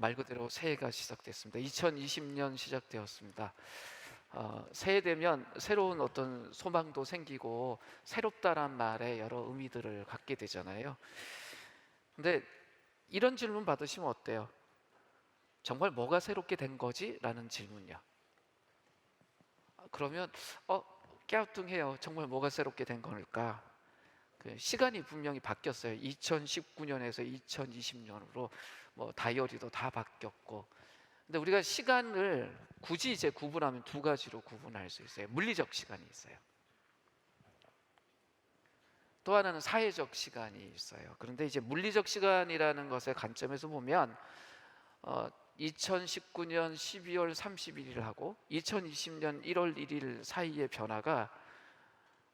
말 그대로 새해가 시작됐습니다. 2020년 시작되었습니다. 새해 되면 새로운 어떤 소망도 생기고 새롭다란 말에 여러 의미들을 갖게 되잖아요. 근데 이런 질문 받으시면 어때요? 정말 뭐가 새롭게 된 거지? 라는 질문이요. 그러면 깨우뚱해요. 정말 뭐가 새롭게 된 걸까? 시간이 분명히 바뀌었어요. 2019년에서 2020년으로 뭐 다이어리도 다 바뀌었고. 근데 우리가 시간을 굳이 이제 구분하면 두 가지로 구분할 수 있어요. 물리적 시간이 있어요. 또 하나는 사회적 시간이 있어요. 그런데 이제 물리적 시간이라는 것의 관점에서 보면 2019년 12월 31일하고 2020년 1월 1일 사이의 변화가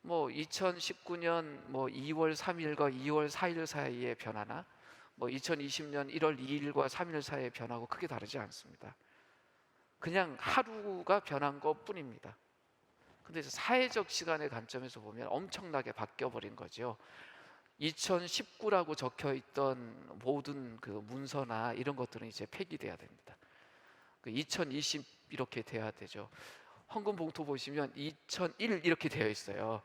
뭐 2019년 뭐 2월 3일과 2월 4일 사이의 변화나 뭐 2020년 1월 2일과 3일 사이의 변화하고 크게 다르지 않습니다. 그냥 하루가 변한 것뿐입니다. 근데 사회적 시간의 관점에서 보면 엄청나게 바뀌어버린 거죠. 2019라고 적혀있던 모든 그 문서나 이런 것들은 이제 폐기돼야 됩니다. 2020 이렇게 돼야 되죠. 헌금 봉투 보시면 2001 이렇게 되어 있어요.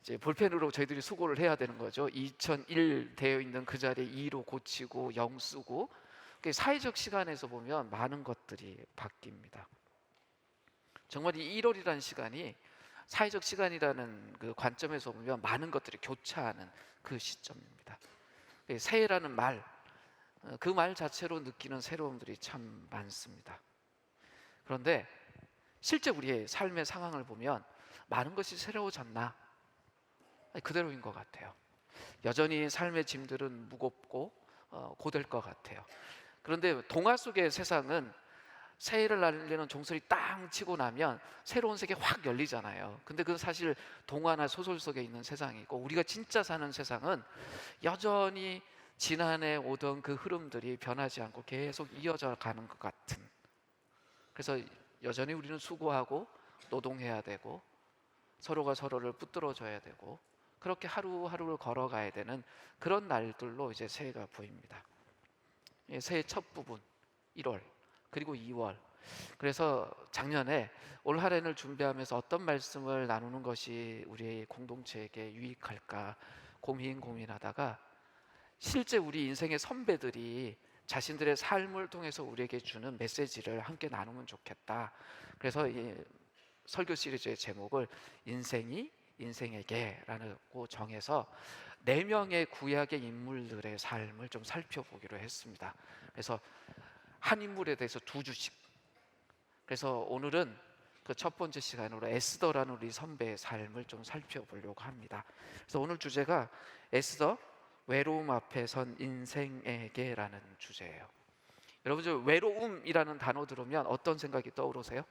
이제 볼펜으로 저희들이 수고를 해야 되는 거죠. 2001 되어 있는 그 자리에 2로 고치고 0 쓰고. 사회적 시간에서 보면 많은 것들이 바뀝니다. 정말 이 1월이라는 시간이 사회적 시간이라는 그 관점에서 보면 많은 것들이 교차하는 그 시점입니다. 새해라는 말, 그 말 자체로 느끼는 새로움들이 참 많습니다. 그런데 실제 우리의 삶의 상황을 보면 많은 것이 새로워졌나? 그대로인 것 같아요. 여전히 삶의 짐들은 무겁고 고될 것 같아요. 그런데 동화 속의 세상은 새해를 알리는 종소리 땅 치고 나면 새로운 세계 확 열리잖아요. 근데 그건 사실 동화나 소설 속에 있는 세상이고, 우리가 진짜 사는 세상은 여전히 지난해 오던 그 흐름들이 변하지 않고 계속 이어져 가는 것 같은. 그래서 여전히 우리는 수고하고 노동해야 되고 서로가 서로를 붙들어줘야 되고 그렇게 하루하루를 걸어가야 되는 그런 날들로 이제 새해가 보입니다. 새해 첫 부분 1월 그리고 2월. 그래서 작년에 올 한 해를 준비하면서 어떤 말씀을 나누는 것이 우리 공동체에게 유익할까 고민하다가 실제 우리 인생의 선배들이 자신들의 삶을 통해서 우리에게 주는 메시지를 함께 나누면 좋겠다. 그래서 이 설교 시리즈의 제목을 인생이 인생에게라고 정해서 4명의 구약의 인물들의 삶을 좀 살펴보기로 했습니다. 그래서 한 인물에 대해서 2주씩. 그래서 오늘은 그 첫 번째 시간으로 에스더라는 우리 선배의 삶을 좀 살펴보려고 합니다. 그래서 오늘 주제가 에스더 외로움 앞에 선 인생에게라는 주제예요. 여러분, 저 외로움이라는 단어 들으면 어떤 생각이 떠오르세요?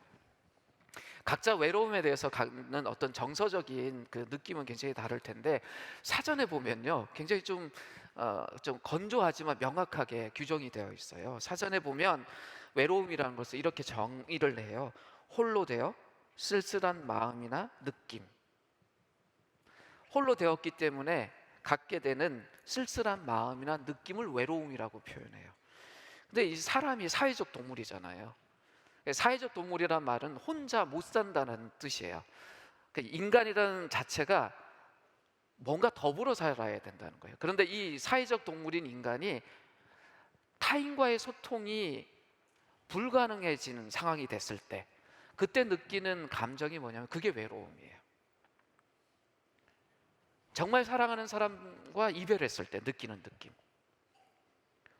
각자 외로움에 대해서 갖는 어떤 정서적인 그 느낌은 굉장히 다를 텐데, 사전에 보면요 굉장히 좀 건조하지만 명확하게 규정이 되어 있어요. 사전에 보면 외로움이라는 것을 이렇게 정의를 해요. 홀로 되어 쓸쓸한 마음이나 느낌. 홀로 되었기 때문에 갖게 되는 쓸쓸한 마음이나 느낌을 외로움이라고 표현해요. 근데 이 사람이 사회적 동물이잖아요. 사회적 동물이란 말은 혼자 못 산다는 뜻이에요. 인간이라는 자체가 뭔가 더불어 살아야 된다는 거예요. 그런데 이 사회적 동물인 인간이 타인과의 소통이 불가능해지는 상황이 됐을 때, 그때 느끼는 감정이 뭐냐면 그게 외로움이에요. 정말 사랑하는 사람과 이별했을 때 느끼는 느낌,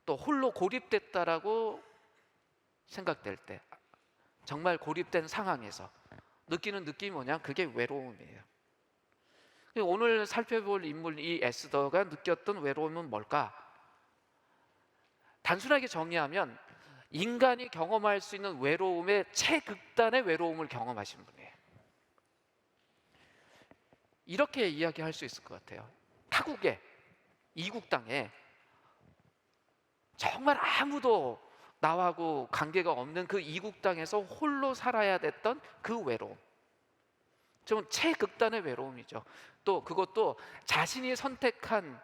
또 홀로 고립됐다라고 생각될 때, 정말 고립된 상황에서 느끼는 느낌이 뭐냐, 그게 외로움이에요. 오늘 살펴볼 인물 이 에스더가 느꼈던 외로움은 뭘까? 단순하게 정의하면 인간이 경험할 수 있는 외로움의 최극단의 외로움을 경험하신 분이에요. 이렇게 이야기할 수 있을 것 같아요. 타국에, 이국 땅에 정말 아무도 나하고 관계가 없는 그 이국 땅에서 홀로 살아야 됐던 그 외로움, 좀 최극단의 외로움이죠. 또 그것도 자신이 선택한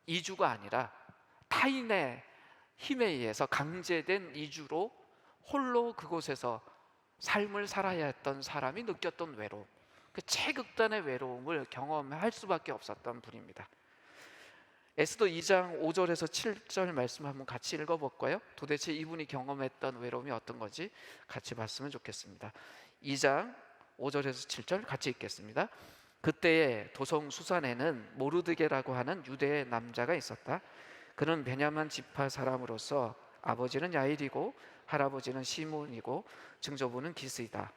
이주가 아니라 타인의 힘에 의해서 강제된 이주로 홀로 그곳에서 삶을 살아야 했던 사람이 느꼈던 외로움, 그 최극단의 외로움을 경험할 수밖에 없었던 분입니다. 에스더 2장 5절에서 7절 말씀 한번 같이 읽어볼까요? 도대체 이분이 경험했던 외로움이 어떤 건지 같이 봤으면 좋겠습니다. 2장 5절에서 7절 같이 읽겠습니다. 그때에 도성 수산에는 모르드게라고 하는 유대의 남자가 있었다. 그는 베냐민 지파 사람으로서 아버지는 야일이고 할아버지는 시몬이고 증조부는 기스이다.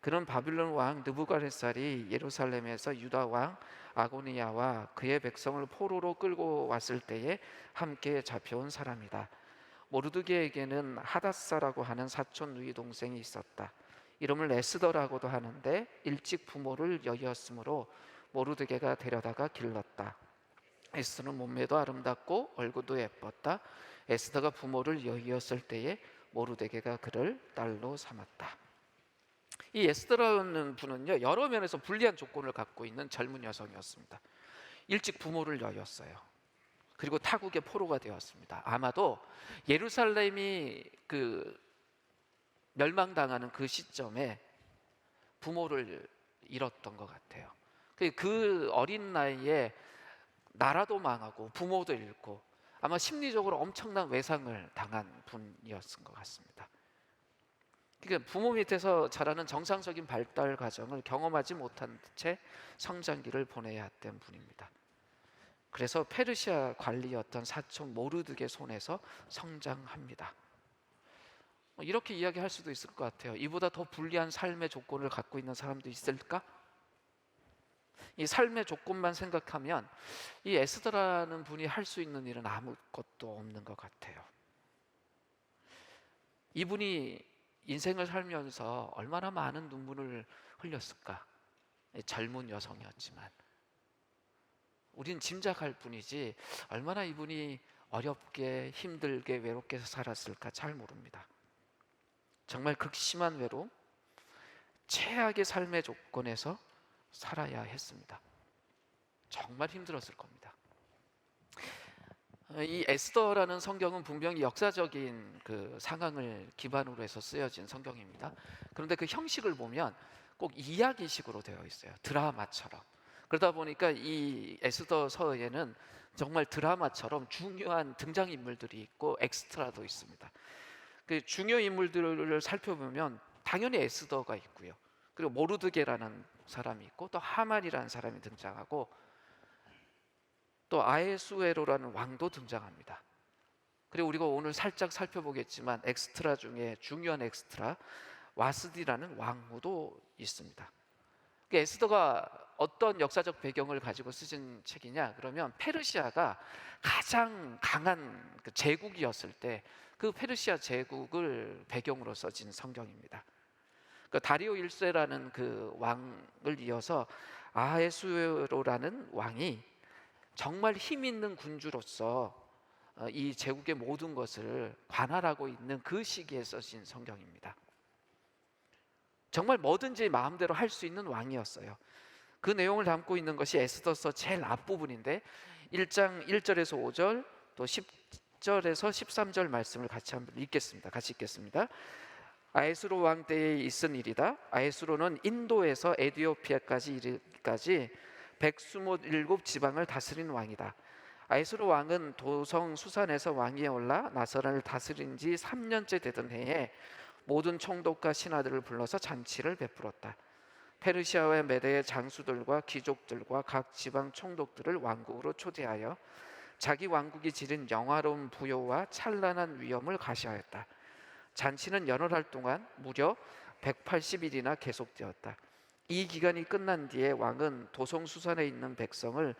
그는 바빌론 왕 느부갓네살이 예루살렘에서 유다 왕 아고니아와 그의 백성을 포로로 끌고 왔을 때에 함께 잡혀온 사람이다. 모르드게에게는 하닷사라고 하는 사촌 누이 동생이 있었다. 이름을 에스더라고도 하는데 일찍 부모를 여의었으므로 모르드게가 데려다가 길렀다. 에스더는 몸매도 아름답고 얼굴도 예뻤다. 에스더가 부모를 여의었을 때에 모르드게가 그를 딸로 삼았다. 이 에스더라는 분은요, 여러 면에서 불리한 조건을 갖고 있는 젊은 여성이었습니다. 일찍 부모를 여의었어요. 그리고 타국의 포로가 되었습니다. 아마도 예루살렘이 멸망당하는 그 시점에 부모를 잃었던 것 같아요. 그 어린 나이에 나라도 망하고 부모도 잃고 아마 심리적으로 엄청난 외상을 당한 분이었을 것 같습니다. 그러니까 부모 밑에서 자라는 정상적인 발달 과정을 경험하지 못한 채 성장기를 보내야 했던 분입니다. 그래서 페르시아 관리였던 사촌 모르드게 손에서 성장합니다. 이렇게 이야기할 수도 있을 것 같아요. 이보다 더 불리한 삶의 조건을 갖고 있는 사람도 있을까? 이 삶의 조건만 생각하면 이 에스더라는 분이 할 수 있는 일은 아무것도 없는 것 같아요. 이분이 인생을 살면서 얼마나 많은 눈물을 흘렸을까? 젊은 여성이었지만 우린 짐작할 뿐이지 얼마나 이분이 어렵게 힘들게 외롭게 살았을까 잘 모릅니다. 정말 극심한 외로움, 최악의 삶의 조건에서 살아야 했습니다. 정말 힘들었을 겁니다. 이 에스더라는 성경은 분명히 역사적인 그 상황을 기반으로 해서 쓰여진 성경입니다. 그런데 그 형식을 보면 꼭 이야기식으로 되어 있어요. 드라마처럼. 그러다 보니까 이 에스더서에는 정말 드라마처럼 중요한 등장인물들이 있고 엑스트라도 있습니다. 그 중요 인물들을 살펴보면 당연히 에스더가 있고요. 그리고 모르드게라는 사람이 있고 또 하만이라는 사람이 등장하고 또 아에수에로라는 왕도 등장합니다. 그리고 우리가 오늘 살짝 살펴보겠지만 엑스트라 중에 중요한 엑스트라 와스디라는 왕후도 있습니다. 에스더가 어떤 역사적 배경을 가지고 쓰신 책이냐? 그러면 페르시아가 가장 강한 그 제국이었을 때 그 페르시아 제국을 배경으로 써진 성경입니다. 다리오 1세라는 그 왕을 이어서 아에수에로라는 왕이 정말 힘 있는 군주로서 이 제국의 모든 것을 관할하고 있는 그 시기에 써진 성경입니다. 정말 뭐든지 마음대로 할 수 있는 왕이었어요. 그 내용을 담고 있는 것이 에스더서 제일 앞부분인데 1장 1절에서 5절 또 10절에서 13절 말씀을 같이 한번 읽겠습니다. 같이 읽겠습니다. 아에수로 왕 때에 있은 일이다. 아에수로는 인도에서 에디오피아까지 이르기까지 127 지방을 다스린 왕이다. 아에수로 왕은 도성 수산에서 왕위에 올라 나사렛을 다스린 지 3년째 되던 해에 모든 총독과 신하들을 불러서 잔치를 베풀었다. 페르시아와 메대의 장수들과 귀족들과 각 지방 총독들을 왕국으로 초대하여 자기 왕국이 지닌 영화로운 부요와 찬란한 위엄을 가시하였다. 잔치는 연월할 동안 무려 180일이나 계속되었다. 이 기간이 끝난 뒤에 왕은 도성수산에 있는 백성을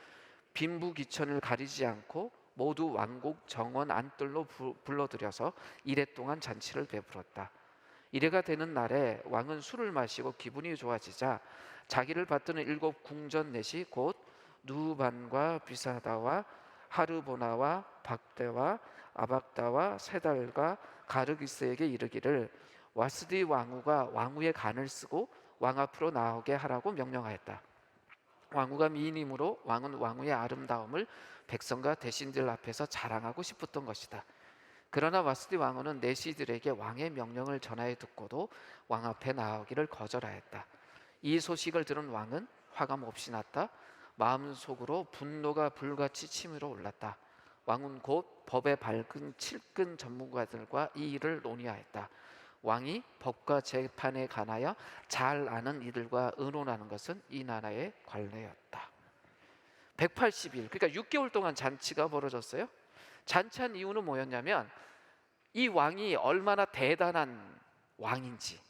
빈부귀천을 가리지 않고 모두 왕국 정원 안뜰로 불러들여서 이래 동안 잔치를 베풀었다. 이래가 되는 날에 왕은 술을 마시고 기분이 좋아지자 자기를 받드는 7 궁전 넷이 곧 누반과 비사다와 하르보나와 박대와 아박다와 세달과 가르기스에게 이르기를 와스디 왕후가 왕후의 간을 쓰고 왕 앞으로 나오게 하라고 명령하였다. 왕후가 미인이므로 왕은 왕후의 아름다움을 백성과 대신들 앞에서 자랑하고 싶었던 것이다. 그러나 와스디 왕후는 내시들에게 왕의 명령을 전하여 듣고도 왕 앞에 나오기를 거절하였다. 이 소식을 들은 왕은 화가 몹시 났다. 마음속으로 분노가 불같이 치밀어 올랐다. 왕은 곧 법에 밝은 칠근 전문가들과 이 일을 논의하였다. 왕이 법과 재판에 관하여 잘 아는 이들과 의논하는 것은 이 나라의 관례였다. 180일, 그러니까 6개월 동안 잔치가 벌어졌어요. 잔치한 이유는 뭐였냐면 이 왕이 얼마나 대단한 왕인지,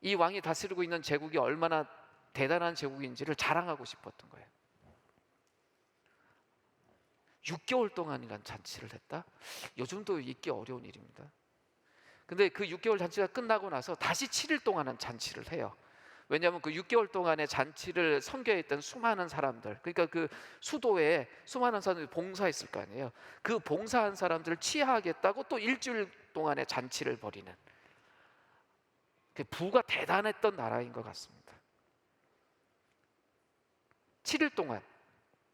이 왕이 다스리고 있는 제국이 얼마나 대단한 제국인지를 자랑하고 싶었던 거예요. 6개월 동안이란 잔치를 했다? 요즘도 있기 어려운 일입니다. 근데 그 6개월 잔치가 끝나고 나서 다시 7일 동안은 잔치를 해요. 왜냐하면 그 6개월 동안의 잔치를 섬겨했던 수많은 사람들, 그러니까 그 수도에 수많은 사람들이 봉사했을 거 아니에요. 그 봉사한 사람들을 치하하겠다고 또 일주일 동안의 잔치를 벌이는, 부가 대단했던 나라인 것 같습니다. 7일 동안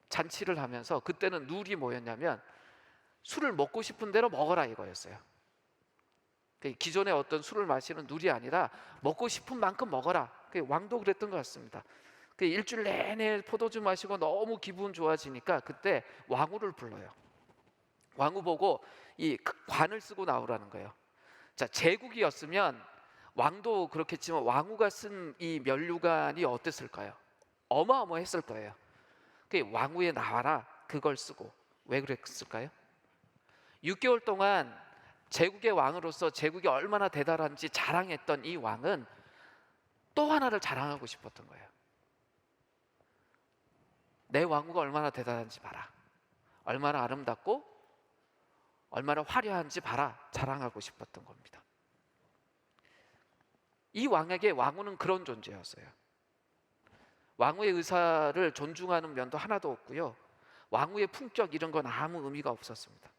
잔치를 하면서, 그때는 룰이 뭐였냐면 술을 먹고 싶은 대로 먹어라 이거였어요. 기존의 어떤 술을 마시는 룰이 아니라 먹고 싶은 만큼 먹어라. 왕도 그랬던 것 같습니다. 일주일 내내 포도주 마시고 너무 기분 좋아지니까 그때 왕후를 불러요. 왕후 보고 이 관을 쓰고 나오라는 거예요. 자, 제국이었으면 왕도 그렇겠지만 왕후가 쓴 이 면류관이 어땠을까요? 어마어마했을 거예요. 왕후에 나와라 그걸 쓰고. 왜 그랬을까요? 6개월 동안 제국의 왕으로서 제국이 얼마나 대단한지 자랑했던 이 왕은 또 하나를 자랑하고 싶었던 거예요. 내 왕후가 얼마나 대단한지 봐라. 얼마나 아름답고 얼마나 화려한지 봐라. 자랑하고 싶었던 겁니다. 이 왕에게 왕후는 그런 존재였어요. 왕후의 의사를 존중하는 면도 하나도 없고요, 왕후의 품격 이런 건 아무 의미가 없었습니다.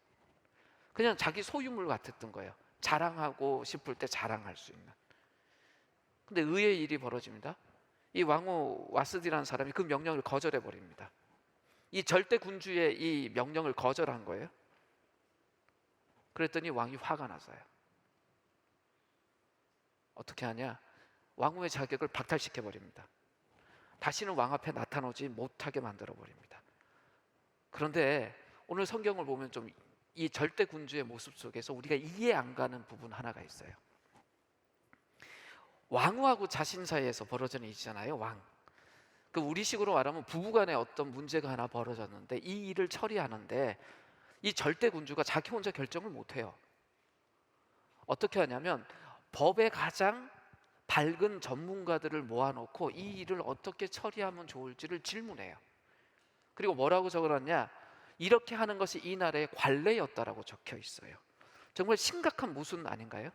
그냥 자기 소유물 같았던 거예요. 자랑하고 싶을 때 자랑할 수 있는. 근데 의외의 일이 벌어집니다. 이 왕후 와스디라는 사람이 그 명령을 거절해 버립니다. 이 절대 군주의 이 명령을 거절한 거예요. 그랬더니 왕이 화가 나서요. 어떻게 하냐? 왕후의 자격을 박탈시켜 버립니다. 다시는 왕 앞에 나타나지 못하게 만들어 버립니다. 그런데 오늘 성경을 보면 좀 이 절대 군주의 모습 속에서 우리가 이해 안 가는 부분 하나가 있어요. 왕후하고 자신 사이에서 벌어지는 일이잖아요. 우리식으로 말하면 부부간에 어떤 문제가 하나 벌어졌는데 이 일을 처리하는데 이 절대 군주가 자기 혼자 결정을 못해요. 어떻게 하냐면 법의 가장 밝은 전문가들을 모아놓고 이 일을 어떻게 처리하면 좋을지를 질문해요. 그리고 뭐라고 적어놨냐? 이렇게 하는 것이 이 나라의 관례였다라고 적혀 있어요. 정말 심각한 모순 아닌가요?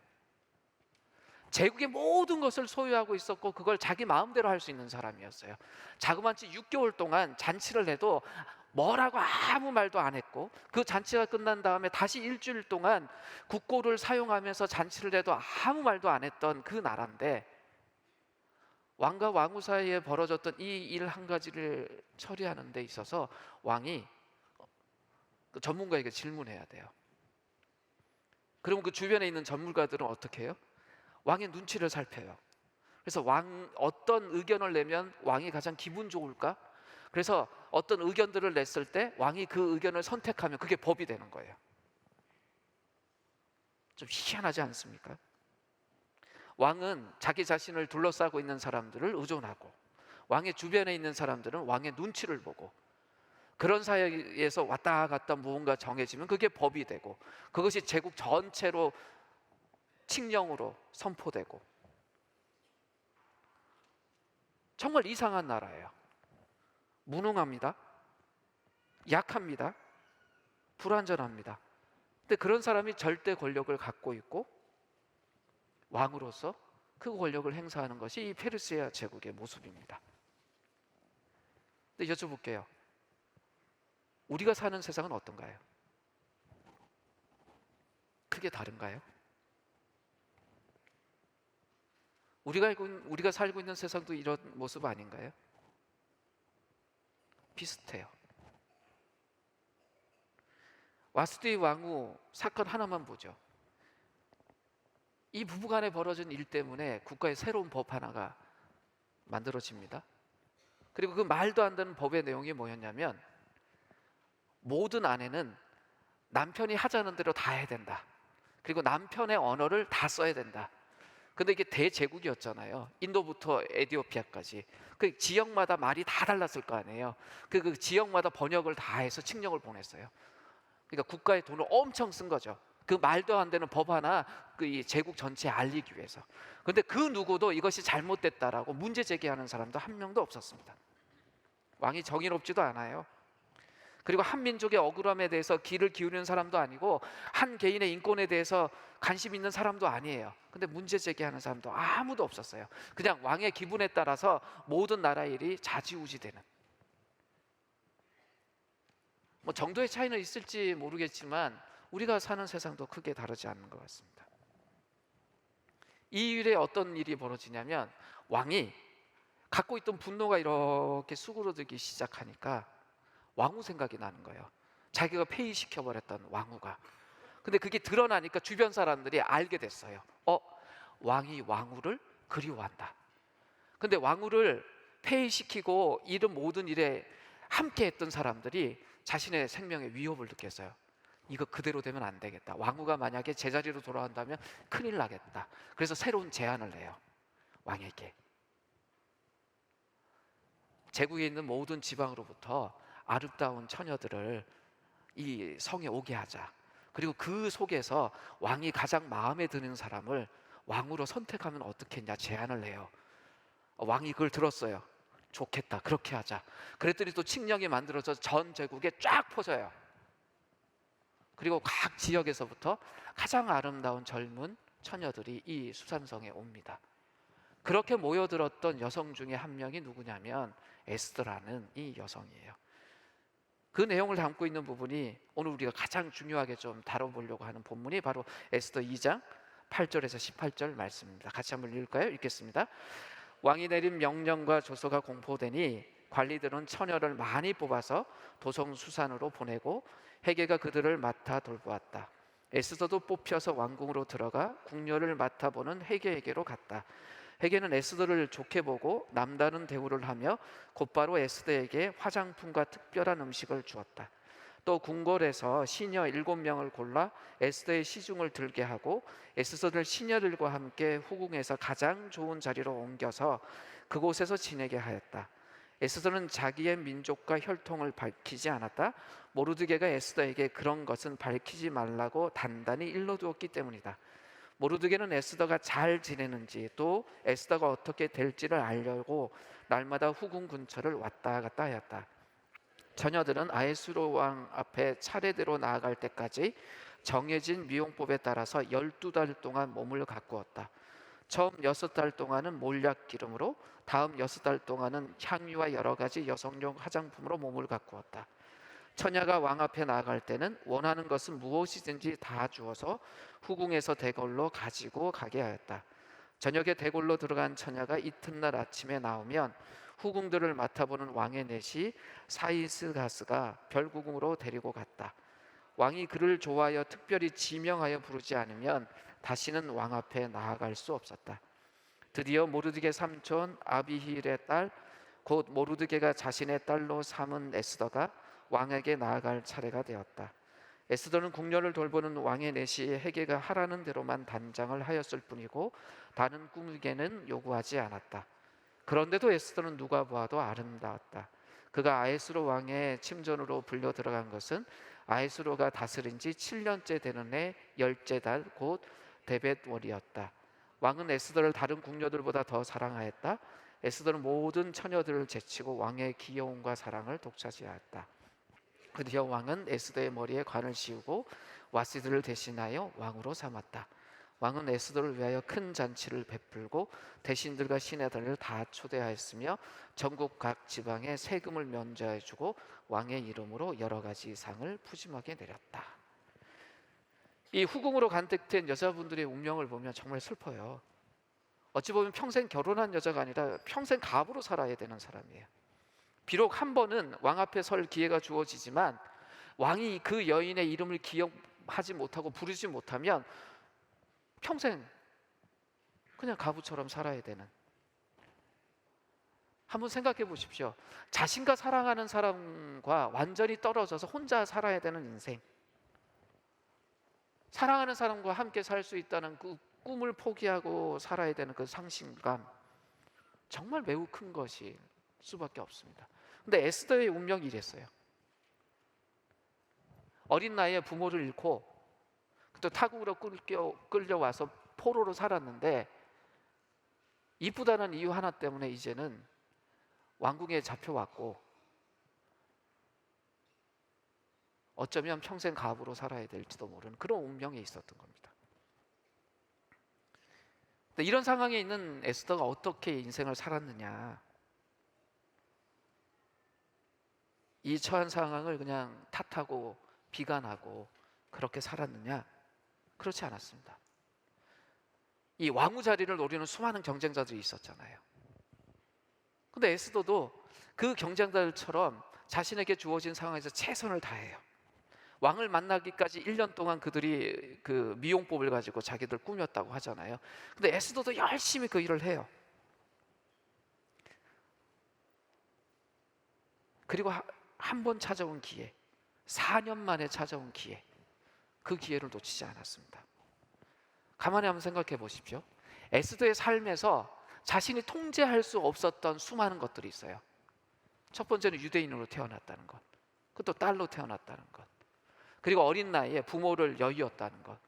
제국의 모든 것을 소유하고 있었고 그걸 자기 마음대로 할 수 있는 사람이었어요. 자그마치 6개월 동안 잔치를 해도 뭐라고 아무 말도 안 했고, 그 잔치가 끝난 다음에 다시 일주일 동안 국고를 사용하면서 잔치를 해도 아무 말도 안 했던 그 나라인데, 왕과 왕후 사이에 벌어졌던 이 일 한 가지를 처리하는 데 있어서 왕이 그 전문가에게 질문해야 돼요. 그러면 그 주변에 있는 전문가들은 어떻게 해요? 왕의 눈치를 살펴요. 그래서 어떤 의견을 내면 왕이 가장 기분 좋을까? 그래서 어떤 의견들을 냈을 때 왕이 그 의견을 선택하면 그게 법이 되는 거예요. 좀 희한하지 않습니까? 왕은 자기 자신을 둘러싸고 있는 사람들을 의존하고, 왕의 주변에 있는 사람들은 왕의 눈치를 보고, 그런 사이에서 왔다 갔다 무언가 정해지면 그게 법이 되고, 그것이 제국 전체로 칙령으로 선포되고. 정말 이상한 나라예요. 무능합니다. 약합니다. 불완전합니다. 근데 그런 사람이 절대 권력을 갖고 있고 왕으로서 그 권력을 행사하는 것이 이 페르시아 제국의 모습입니다. 근데 여쭤볼게요. 우리가 사는 세상은 어떤가요? 크게 다른가요? 우리가 살고 있는 세상도 이런 모습 아닌가요? 비슷해요. 와스디 왕후 사건 하나만 보죠. 이 부부간에 벌어진 일 때문에 국가의 새로운 법 하나가 만들어집니다. 그리고 그 말도 안 되는 법의 내용이 뭐였냐면, 모든 아내는 남편이 하자는 대로 다 해야 된다. 그리고 남편의 언어를 다 써야 된다. 근데 이게 대제국이었잖아요. 인도부터 에티오피아까지. 그 지역마다 말이 다 달랐을 거 아니에요. 그 지역마다 번역을 다 해서 칙령을 보냈어요. 그러니까 국가의 돈을 엄청 쓴 거죠. 그 말도 안 되는 법 하나 이 제국 전체에 알리기 위해서. 그런데 그 누구도 이것이 잘못됐다라고 문제 제기하는 사람도 한 명도 없었습니다. 왕이 정의롭지도 않아요. 그리고 한 민족의 억울함에 대해서 귀를 기울이는 사람도 아니고 한 개인의 인권에 대해서 관심 있는 사람도 아니에요. 근데 문제 제기하는 사람도 아무도 없었어요. 그냥 왕의 기분에 따라서 모든 나라 일이 좌지우지되는, 뭐 정도의 차이는 있을지 모르겠지만 우리가 사는 세상도 크게 다르지 않는 것 같습니다. 이 일에 어떤 일이 벌어지냐면, 왕이 갖고 있던 분노가 이렇게 수그러들기 시작하니까 왕후 생각이 나는 거예요. 자기가 폐위시켜버렸던 왕후가. 근데 그게 드러나니까 주변 사람들이 알게 됐어요. 왕이 왕후를 그리워한다. 근데 왕후를 폐위시키고 이런 모든 일에 함께 했던 사람들이 자신의 생명에 위협을 느꼈어요. 이거 그대로 되면 안 되겠다. 왕후가 만약에 제자리로 돌아간다면 큰일 나겠다. 그래서 새로운 제안을 해요. 왕에게. 제국에 있는 모든 지방으로부터 아름다운 처녀들을 이 성에 오게 하자. 그리고 그 속에서 왕이 가장 마음에 드는 사람을 왕으로 선택하면 어떻겠냐 제안을 해요. 왕이 그걸 들었어요. 좋겠다, 그렇게 하자. 그랬더니 또 칙령이 만들어져 전 제국에 쫙 퍼져요. 그리고 각 지역에서부터 가장 아름다운 젊은 처녀들이 이 수산성에 옵니다. 그렇게 모여들었던 여성 중에 한 명이 누구냐면 에스더라는 이 여성이에요. 그 내용을 담고 있는 부분이 오늘 우리가 가장 중요하게 좀 다뤄보려고 하는 본문이 바로 에스더 2장 8절에서 18절 말씀입니다. 같이 한번 읽을까요? 읽겠습니다. 왕이 내린 명령과 조서가 공포되니 관리들은 처녀를 많이 뽑아서 도성 수산으로 보내고 헤게가 그들을 맡아 돌보았다. 에스더도 뽑혀서 왕궁으로 들어가 궁녀를 맡아보는 헤게에게로 갔다. 헤게는 에스더를 좋게 보고 남다른 대우를 하며 곧바로 에스더에게 화장품과 특별한 음식을 주었다. 또 궁궐에서 시녀 7명을 골라 에스더의 시중을 들게 하고 에스더를 시녀들과 함께 후궁에서 가장 좋은 자리로 옮겨서 그곳에서 지내게 하였다. 에스더는 자기의 민족과 혈통을 밝히지 않았다. 모르드게가 에스더에게 그런 것은 밝히지 말라고 단단히 일러두었기 때문이다. 모르드게는 에스더가 잘 지내는지 또 에스더가 어떻게 될지를 알려고 날마다 후궁 근처를 왔다 갔다 하였다. 처녀들은 아헤수로 왕 앞에 차례대로 나아갈 때까지 정해진 미용법에 따라서 12달 동안 몸을 가꾸었다. 처음 6달 동안은 몰약 기름으로, 다음 6달 동안은 향유와 여러 가지 여성용 화장품으로 몸을 가꾸었다. 처녀가 왕 앞에 나아갈 때는 원하는 것은 무엇이든지 다 주어서 후궁에서 대궐로 가지고 가게 하였다. 저녁에 대궐로 들어간 처녀가 이튿날 아침에 나오면 후궁들을 맡아보는 왕의 내시 사이스가스가 별구궁으로 데리고 갔다. 왕이 그를 좋아하여 특별히 지명하여 부르지 않으면 다시는 왕 앞에 나아갈 수 없었다. 드디어 모르드게 삼촌 아비힐의 딸, 곧 모르드게가 자신의 딸로 삼은 에스더가 왕에게 나아갈 차례가 되었다. 에스더는 궁녀를 돌보는 왕의 내시에 헤게가 하라는 대로만 단장을 하였을 뿐이고 다른 꾸미개는 요구하지 않았다. 그런데도 에스더는 누가 보아도 아름다웠다. 그가 아헤수로 왕의 침전으로 불려 들어간 것은 아헤수로가 다스린 지 7년째 되는 해 10째 달 곧 데벳월이었다. 왕은 에스더를 다른 궁녀들보다 더 사랑하였다. 에스더는 모든 처녀들을 제치고 왕의 귀여움과 사랑을 독차지하였다. 드디어 왕은 에스더의 머리에 관을 씌우고 와시드를 대신하여 왕으로 삼았다. 왕은 에스더를 위하여 큰 잔치를 베풀고 대신들과 신하들을 다 초대하였으며 전국 각 지방에 세금을 면제해주고 왕의 이름으로 여러 가지 상을 푸짐하게 내렸다. 이 후궁으로 간택된 여자분들의 운명을 보면 정말 슬퍼요. 어찌 보면 평생 결혼한 여자가 아니라 평생 갑으로 살아야 되는 사람이에요. 비록 한 번은 왕 앞에 설 기회가 주어지지만 왕이 그 여인의 이름을 기억하지 못하고 부르지 못하면 평생 그냥 가부처럼 살아야 되는. 한번 생각해 보십시오. 자신과 사랑하는 사람과 완전히 떨어져서 혼자 살아야 되는 인생, 사랑하는 사람과 함께 살 수 있다는 그 꿈을 포기하고 살아야 되는 그 상실감, 정말 매우 큰 것일 수밖에 없습니다. 근데 에스더의 운명이 이랬어요. 어린 나이에 부모를 잃고 또 타국으로 끌려와서 포로로 살았는데, 이쁘다는 이유 하나 때문에 이제는 왕궁에 잡혀왔고 어쩌면 평생 가부로 살아야 될지도 모르는 그런 운명에 있었던 겁니다. 근데 이런 상황에 있는 에스더가 어떻게 인생을 살았느냐, 이 처한 상황을 그냥 탓하고 비관하고 그렇게 살았느냐? 그렇지 않았습니다. 이 왕후 자리를 노리는 수많은 경쟁자들이 있었잖아요. 근데 에스더도 그 경쟁자들처럼 자신에게 주어진 상황에서 최선을 다해요. 왕을 만나기까지 1년 동안 그들이 그 미용법을 가지고 자기들 꾸몄다고 하잖아요. 근데 에스더도 열심히 그 일을 해요. 그리고 한 번 찾아온 기회, 4년 만에 찾아온 기회, 그 기회를 놓치지 않았습니다. 가만히 한번 생각해 보십시오. 에스더의 삶에서 자신이 통제할 수 없었던 수많은 것들이 있어요. 첫 번째는 유대인으로 태어났다는 것, 그것도 딸로 태어났다는 것, 그리고 어린 나이에 부모를 여의었다는 것,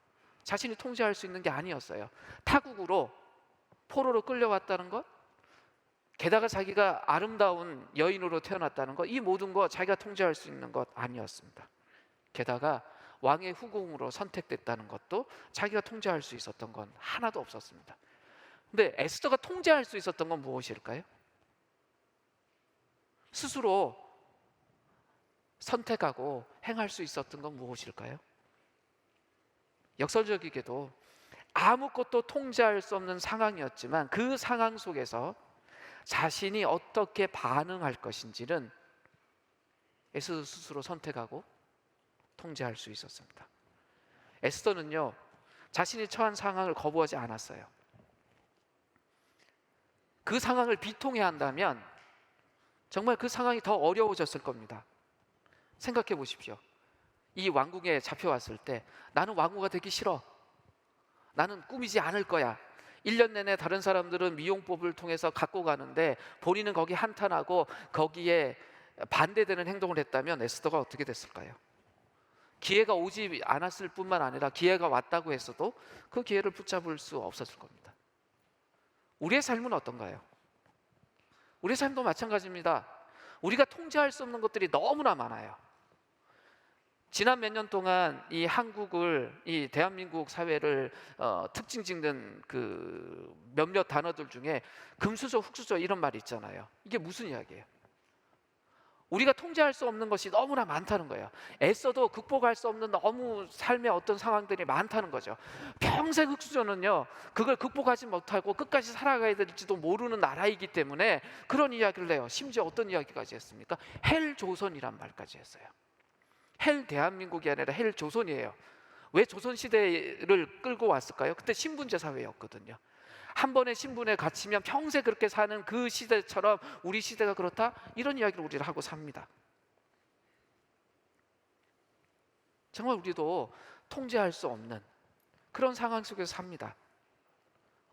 자신이 통제할 수 있는 게 아니었어요. 타국으로 포로로 끌려왔다는 것, 게다가 자기가 아름다운 여인으로 태어났다는 것, 이 모든 것 자기가 통제할 수 있는 것 아니었습니다. 게다가 왕의 후궁으로 선택됐다는 것도 자기가 통제할 수 있었던 건 하나도 없었습니다. 근데 에스더가 통제할 수 있었던 건 무엇일까요? 스스로 선택하고 행할 수 있었던 건 무엇일까요? 역설적이게도 아무것도 통제할 수 없는 상황이었지만 그 상황 속에서 자신이 어떻게 반응할 것인지는 에스더 스스로 선택하고 통제할 수 있었습니다. 에스더는요, 자신이 처한 상황을 거부하지 않았어요. 그 상황을 비통해야 한다면 정말 그 상황이 더 어려워졌을 겁니다. 생각해 보십시오. 이 왕궁에 잡혀왔을 때 나는 왕후가 되기 싫어, 나는 꾸미지 않을 거야. 1년 내내 다른 사람들은 미용법을 통해서 갖고 가는데 본인은 거기 한탄하고 거기에 반대되는 행동을 했다면 에스더가 어떻게 됐을까요? 기회가 오지 않았을 뿐만 아니라 기회가 왔다고 했어도 그 기회를 붙잡을 수 없었을 겁니다. 우리의 삶은 어떤가요? 우리의 삶도 마찬가지입니다. 우리가 통제할 수 없는 것들이 너무나 많아요. 지난 몇 년 동안 이 한국을, 이 대한민국 사회를 특징 짓는 그 몇몇 단어들 중에 금수저, 흙수저 이런 말이 있잖아요. 이게 무슨 이야기예요? 우리가 통제할 수 없는 것이 너무나 많다는 거예요. 애써도 극복할 수 없는 너무 삶의 어떤 상황들이 많다는 거죠. 평생 흙수저는요, 그걸 극복하지 못하고 끝까지 살아가야 될지도 모르는 나라이기 때문에 그런 이야기를 해요. 심지어 어떤 이야기까지 했습니까? 헬조선이란 말까지 했어요. 헬 대한민국이 아니라 헬 조선이에요. 왜 조선시대를 끌고 왔을까요? 그때 신분제 사회였거든요. 한 번에 신분에 갇히면 평생 그렇게 사는 그 시대처럼 우리 시대가 그렇다? 이런 이야기를 우리를 하고 삽니다. 정말 우리도 통제할 수 없는 그런 상황 속에서 삽니다.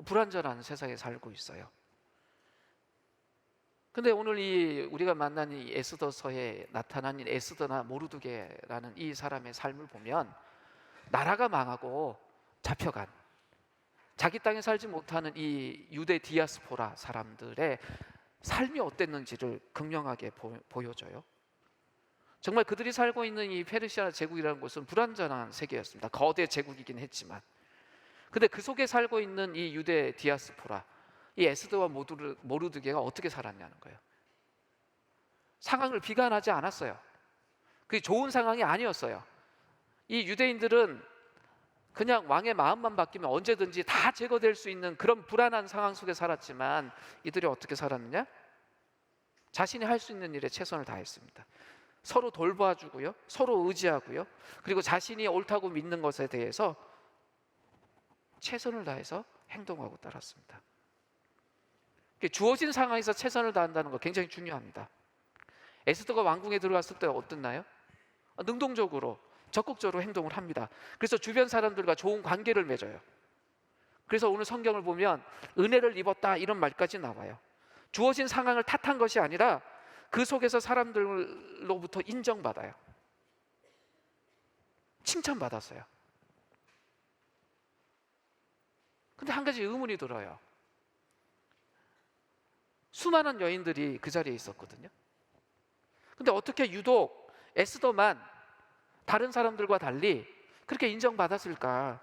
불완전한 세상에 살고 있어요. 근데 오늘 이 우리가 만난 이 에스더서에 나타난 이 에스더나 모르드게라는 이 사람의 삶을 보면 나라가 망하고 잡혀간, 자기 땅에 살지 못하는 이 유대 디아스포라 사람들의 삶이 어땠는지를 극명하게 보여줘요. 정말 그들이 살고 있는 이 페르시아 제국이라는 곳은 불완전한 세계였습니다. 거대 제국이긴 했지만, 근데 그 속에 살고 있는 이 유대 디아스포라, 이 에스더와 모르드게가 어떻게 살았냐는 거예요. 상황을 비관하지 않았어요. 그게 좋은 상황이 아니었어요. 이 유대인들은 그냥 왕의 마음만 바뀌면 언제든지 다 제거될 수 있는 그런 불안한 상황 속에 살았지만, 이들이 어떻게 살았느냐? 자신이 할 수 있는 일에 최선을 다했습니다. 서로 돌봐주고요, 서로 의지하고요, 그리고 자신이 옳다고 믿는 것에 대해서 최선을 다해서 행동하고 따랐습니다. 주어진 상황에서 최선을 다한다는 거 굉장히 중요합니다. 에스더가 왕궁에 들어갔을 때 어땠나요? 능동적으로 적극적으로 행동을 합니다. 그래서 주변 사람들과 좋은 관계를 맺어요. 그래서 오늘 성경을 보면 은혜를 입었다 이런 말까지 나와요. 주어진 상황을 탓한 것이 아니라 그 속에서 사람들로부터 인정받아요. 칭찬받았어요. 근데 한 가지 의문이 들어요. 수많은 여인들이 그 자리에 있었거든요. 근데 어떻게 유독 에스더만 다른 사람들과 달리 그렇게 인정받았을까?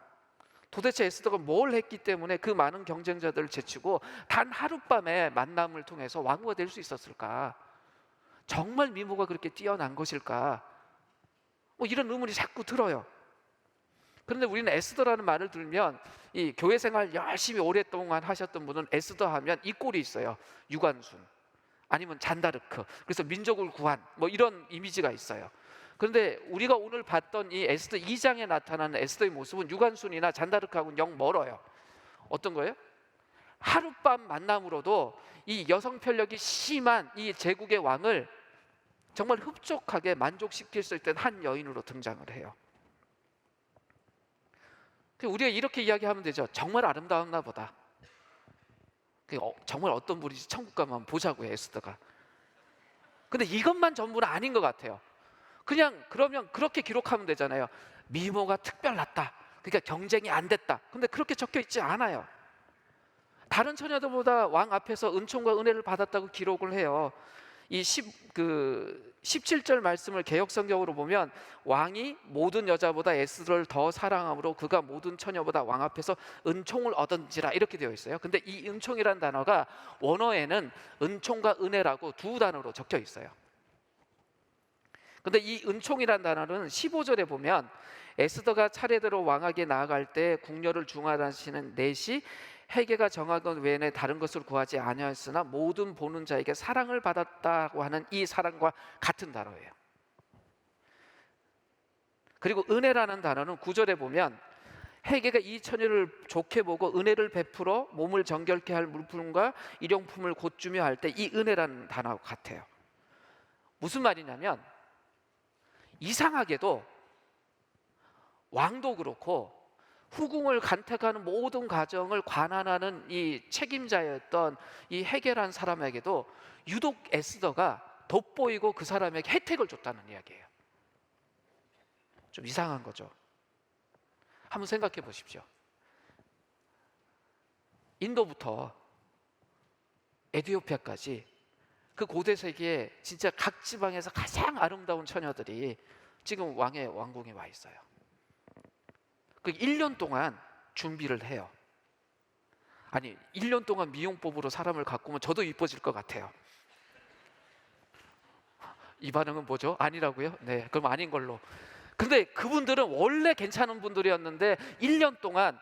도대체 에스더가 뭘 했기 때문에 그 많은 경쟁자들을 제치고 단 하룻밤의 만남을 통해서 왕후가 될 수 있었을까? 정말 미모가 그렇게 뛰어난 것일까? 이런 의문이 자꾸 들어요. 그런데 우리는 에스더라는 말을 들면 이 교회 생활 열심히 오랫동안 하셨던 분은 에스더 하면 이 꼴이 있어요. 유관순 아니면 잔다르크, 그래서 민족을 구한 이런 이미지가 있어요. 그런데 우리가 오늘 봤던 이 에스더 2장에 나타나는 에스더의 모습은 유관순이나 잔다르크하고는 영 멀어요. 어떤 거예요? 하룻밤 만남으로도 이 여성 편력이 심한 이 제국의 왕을 정말 흡족하게 만족시킬 수 있던 한 여인으로 등장을 해요. 우리가 이렇게 이야기하면 되죠. 정말 아름다웠나 보다. 정말 어떤 분이지 천국 가면 한번 보자고요, 에스더가. 근데 이것만 전부는 아닌 것 같아요. 그러면 그렇게 기록하면 되잖아요. 미모가 특별났다, 그러니까 경쟁이 안 됐다. 근데 그렇게 적혀 있지 않아요. 다른 처녀들보다 왕 앞에서 은총과 은혜를 받았다고 기록을 해요. 이 17절 말씀을 개역성경으로 보면 왕이 모든 여자보다 에스더를 더 사랑함으로 그가 모든 처녀보다 왕 앞에서 은총을 얻은지라 이렇게 되어 있어요. 근데 이 은총이란 단어가 원어에는 은총과 은혜라고 두 단어로 적혀 있어요. 근데 이 은총이란 단어는 15절에 보면 에스더가 차례대로 왕에게 나아갈 때 궁녀를 중화하시는 넷이 헤게가 정한 것 외에는 다른 것을 구하지 아니하였으나 모든 보는 자에게 사랑을 받았다고 하는 이 사랑과 같은 단어예요. 그리고 은혜라는 단어는 9절에 보면 헤게가 이 처녀를 좋게 보고 은혜를 베풀어 몸을 정결케 할 물품과 일용품을 곧주며 할 때 이 은혜라는 단어와 같아요. 무슨 말이냐면 이상하게도 왕도 그렇고 후궁을 간택하는 모든 과정을 관할하는 이 책임자였던 이 헤게라는 사람에게도 유독 에스더가 돋보이고 그 사람에게 혜택을 줬다는 이야기예요. 좀 이상한 거죠. 한번 생각해 보십시오. 인도부터 에티오피아까지 그 고대 세계에 진짜 각 지방에서 가장 아름다운 처녀들이 지금 왕의 왕궁에 와 있어요. 그 1년 동안 준비를 해요. 아니 1년 동안 미용법으로 사람을 가꾸면 저도 이뻐질 것 같아요. 이 반응은 뭐죠? 아니라고요? 네, 그럼 아닌 걸로. 근데 그분들은 원래 괜찮은 분들이었는데 1년 동안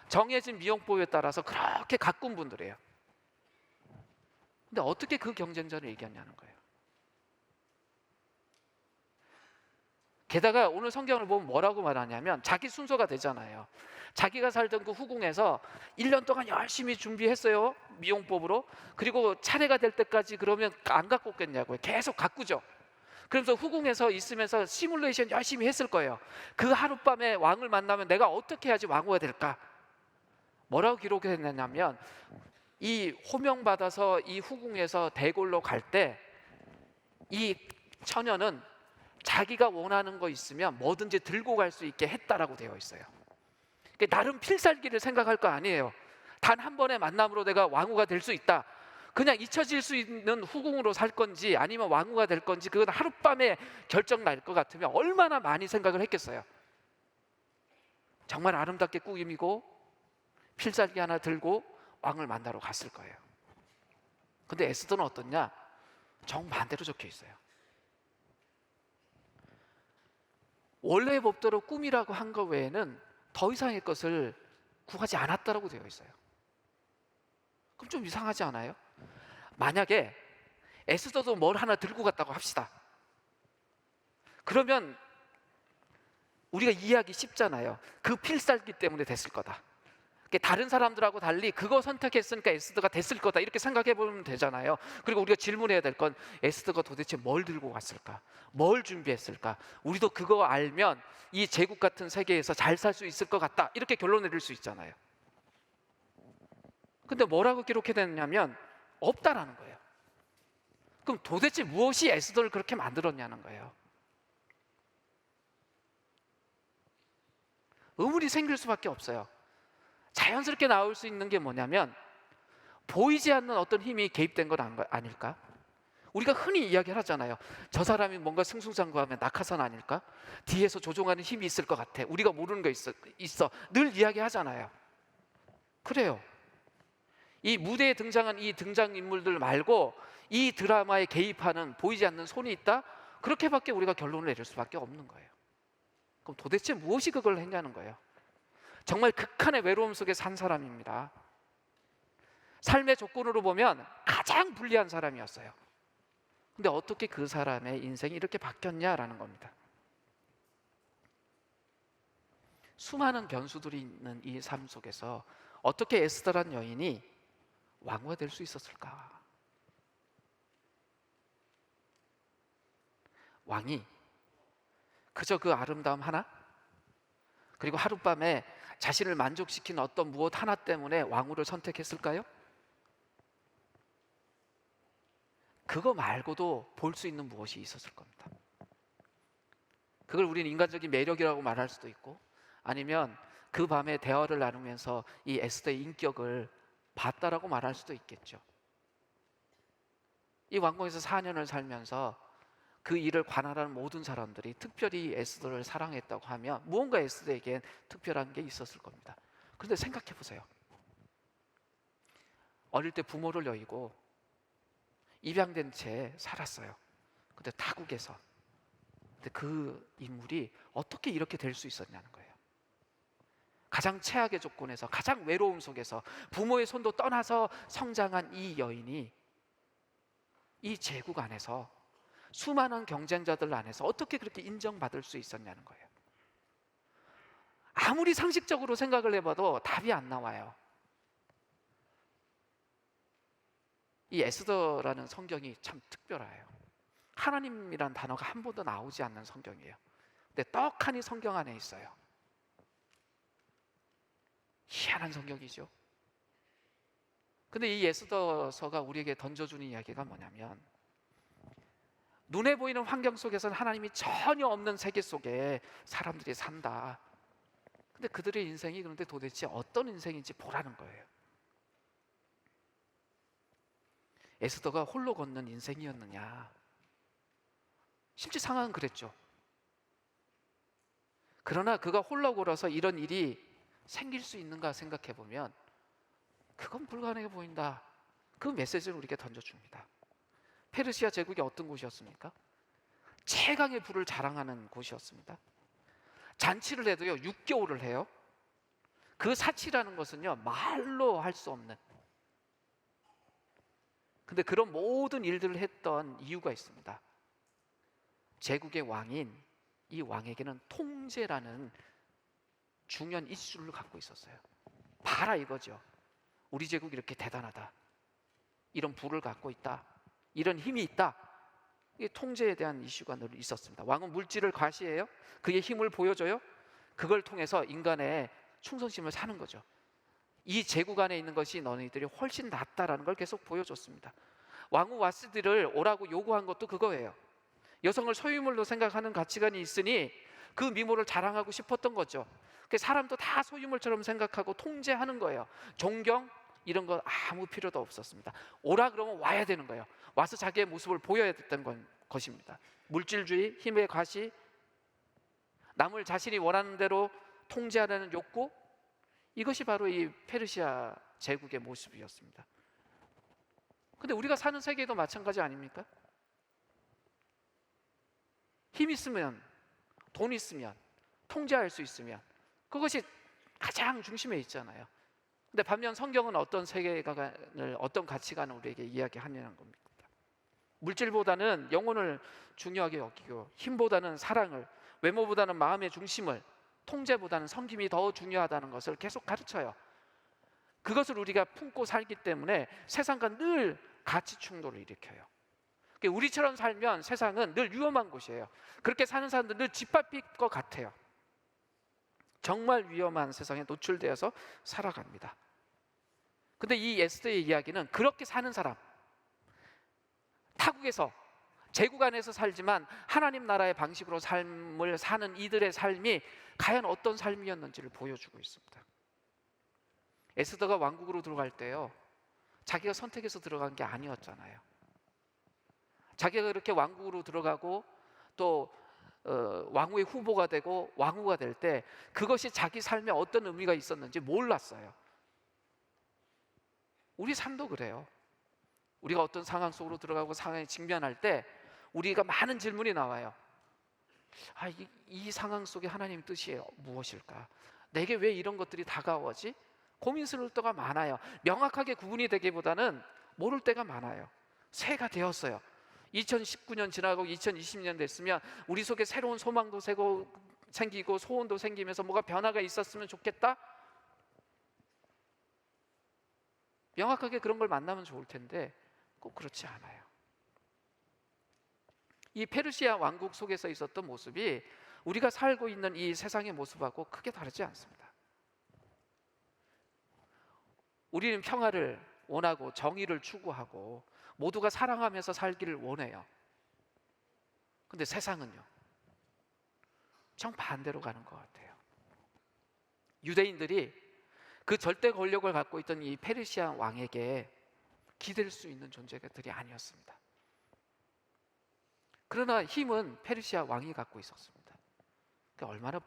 정해진 미용법에 따라서 그렇게 가꾼 분들이에요. 근데 어떻게 그 경쟁자를 이겼냐는 거예요. 게다가 오늘 성경을 보면 뭐라고 말하냐면 자기 순서가 되잖아요. 자기가 살던 그 후궁에서 1년 동안 열심히 준비했어요, 미용법으로. 그리고 차례가 될 때까지 그러면 안 가꿨겠냐고요. 계속 가꾸죠. 그러면서 후궁에서 있으면서 시뮬레이션 열심히 했을 거예요. 그 하룻밤에 왕을 만나면 내가 어떻게 해야지 왕후가 될까? 뭐라고 기록했냐면 이 호명받아서 이 후궁에서 대궐로 갈 때 이 처녀는 자기가 원하는 거 있으면 뭐든지 들고 갈 수 있게 했다라고 되어 있어요. 나름 필살기를 생각할 거 아니에요. 단 한 번의 만남으로 내가 왕후가 될 수 있다. 그냥 잊혀질 수 있는 후궁으로 살 건지 아니면 왕후가 될 건지 그건 하룻밤에 결정 날 것 같으면 얼마나 많이 생각을 했겠어요. 정말 아름답게 꾸미고 필살기 하나 들고 왕을 만나러 갔을 거예요. 근데 에스더는 어떻냐? 정반대로 적혀 있어요. 원래의 법대로 꿈이라고 한 것 외에는 더 이상의 것을 구하지 않았다라고 되어 있어요. 그럼 좀 이상하지 않아요? 만약에 에스더도 뭘 하나 들고 갔다고 합시다. 그러면 우리가 이해하기 쉽잖아요. 그 필살기 때문에 됐을 거다. 다른 사람들하고 달리 그거 선택했으니까 에스더가 됐을 거다, 이렇게 생각해 보면 되잖아요. 그리고 우리가 질문해야 될 건 에스더가 도대체 뭘 들고 갔을까? 뭘 준비했을까? 우리도 그거 알면 이 제국 같은 세계에서 잘 살 수 있을 것 같다, 이렇게 결론 내릴 수 있잖아요. 근데 뭐라고 기록해냈냐면 없다라는 거예요. 그럼 도대체 무엇이 에스더를 그렇게 만들었냐는 거예요. 의문이 생길 수밖에 없어요. 자연스럽게 나올 수 있는 게 뭐냐면 보이지 않는 어떤 힘이 개입된 건 아닐까? 우리가 흔히 이야기를 하잖아요. 저 사람이 뭔가 승승장구하면 낙하산 아닐까? 뒤에서 조종하는 힘이 있을 것 같아. 우리가 모르는 거 있어. 늘 이야기하잖아요. 그래요. 이 무대에 등장한 이 등장인물들 말고 이 드라마에 개입하는 보이지 않는 손이 있다? 그렇게밖에 우리가 결론을 내릴 수밖에 없는 거예요. 그럼 도대체 무엇이 그걸 했냐는 거예요. 정말 극한의 외로움 속에 산 사람입니다. 삶의 조건으로 보면 가장 불리한 사람이었어요. 근데 어떻게 그 사람의 인생이 이렇게 바뀌었냐라는 겁니다. 수많은 변수들이 있는 이 삶 속에서 어떻게 에스더란 여인이 왕후가 될 수 있었을까? 왕이 그저 그 아름다움 하나? 그리고 하룻밤에 자신을 만족시키는 어떤 무엇 하나 때문에 왕후를 선택했을까요? 그거 말고도 볼 수 있는 무엇이 있었을 겁니다. 그걸 우리는 인간적인 매력이라고 말할 수도 있고, 아니면 그 밤에 대화를 나누면서 이 에스더의 인격을 봤다라고 말할 수도 있겠죠. 이 왕궁에서 4년을 살면서 그 일을 관할하는 모든 사람들이 특별히 에스더를 사랑했다고 하면 무언가 에스더에겐 특별한 게 있었을 겁니다. 그런데 생각해 보세요. 어릴 때 부모를 여의고 입양된 채 살았어요. 근데 타국에서. 근데 그 인물이 어떻게 이렇게 될 수 있었냐는 거예요. 가장 최악의 조건에서, 가장 외로움 속에서 부모의 손도 떠나서 성장한 이 여인이 이 제국 안에서 수많은 경쟁자들 안에서 어떻게 그렇게 인정받을 수 있었냐는 거예요. 아무리 상식적으로 생각을 해봐도 답이 안 나와요. 이 에스더라는 성경이 참 특별해요. 하나님이란 단어가 한 번도 나오지 않는 성경이에요. 근데 떡하니 성경 안에 있어요. 희한한 성경이죠. 근데 이 에스더서가 우리에게 던져주는 이야기가 뭐냐면, 눈에 보이는 환경 속에서는 하나님이 전혀 없는 세계 속에 사람들이 산다. 근데 그들의 인생이 그런데 도대체 어떤 인생인지 보라는 거예요. 에스더가 홀로 걷는 인생이었느냐? 실제 상황은 그랬죠. 그러나 그가 홀로 걸어서 이런 일이 생길 수 있는가 생각해 보면 그건 불가능해 보인다. 그 메시지를 우리에게 던져줍니다. 페르시아 제국이 어떤 곳이었습니까? 최강의 부를 자랑하는 곳이었습니다. 잔치를 해도요 6개월을 해요. 그 사치라는 것은요 말로 할 수 없는. 근데 그런 모든 일들을 했던 이유가 있습니다. 제국의 왕인 이 왕에게는 통제라는 중요한 이슈를 갖고 있었어요. 봐라 이거죠. 우리 제국이 이렇게 대단하다. 이런 부를 갖고 있다. 이런 힘이 있다. 이 통제에 대한 이슈가 늘 있었습니다. 왕은 물질을 과시해요. 그의 힘을 보여줘요. 그걸 통해서 인간의 충성심을 사는 거죠. 이 제국 안에 있는 것이 너희들이 훨씬 낫다라는 걸 계속 보여줬습니다. 왕후 와스디를 오라고 요구한 것도 그거예요. 여성을 소유물로 생각하는 가치관이 있으니 그 미모를 자랑하고 싶었던 거죠. 사람도 다 소유물처럼 생각하고 통제하는 거예요. 존경 이런 거 아무 필요도 없었습니다. 오라 그러면 와야 되는 거예요. 와서 자기의 모습을 보여야 됐던 것입니다. 물질주의, 힘의 과시, 남을 자신이 원하는 대로 통제하려는 욕구, 이것이 바로 이 페르시아 제국의 모습이었습니다. 근데 우리가 사는 세계도 마찬가지 아닙니까? 힘 있으면, 돈 있으면, 통제할 수 있으면 그것이 가장 중심에 있잖아요. 근데 반면 성경은 어떤 세계관을, 어떤 가치관을 우리에게 이야기하냐는 겁니다. 물질보다는 영혼을 중요하게 여기고, 힘보다는 사랑을, 외모보다는 마음의 중심을, 통제보다는 섬김이 더 중요하다는 것을 계속 가르쳐요. 그것을 우리가 품고 살기 때문에 세상과 늘 가치 충돌을 일으켜요. 우리처럼 살면 세상은 늘 위험한 곳이에요. 그렇게 사는 사람들 늘 짓밟힐 것 같아요. 정말 위험한 세상에 노출되어서 살아갑니다. 근데 이 에스더의 이야기는 그렇게 사는 사람, 타국에서, 제국 안에서 살지만 하나님 나라의 방식으로 삶을 사는 이들의 삶이 과연 어떤 삶이었는지를 보여주고 있습니다. 에스더가 왕국으로 들어갈 때요, 자기가 선택해서 들어간 게 아니었잖아요. 자기가 그렇게 왕국으로 들어가고 또 왕후의 후보가 되고 왕후가 될 때 그것이 자기 삶에 어떤 의미가 있었는지 몰랐어요. 우리 삶도 그래요. 우리가 어떤 상황 속으로 들어가고 상황에 직면할 때 우리가 많은 질문이 나와요. 이 상황 속에 하나님 뜻이 무엇일까? 내게 왜 이런 것들이 다가오지? 고민스러울 때가 많아요. 명확하게 구분이 되기보다는 모를 때가 많아요. 새해가 되었어요. 2019년 지나고 2020년 됐으면 우리 속에 새로운 소망도 생기고 소원도 생기면서 뭐가 변화가 있었으면 좋겠다? 명확하게 그런 걸 만나면 좋을 텐데 꼭 그렇지 않아요. 이 페르시아 왕국 속에서 있었던 모습이 우리가 살고 있는 이 세상의 모습하고 크게 다르지 않습니다. 우리는 평화를 원하고 정의를 추구하고 모두가 사랑하면서 살기를 원해요. 근데 세상은요, 정반대로 가는 것 같아요. 유대인들이 그 절대 권력을 갖고 있던 이 페르시아 왕에게 기댈 수 있는 존재들이 아니었습니다. 그러나 힘은 페르시아 왕이 갖고 있었습니다. 그러니까 얼마나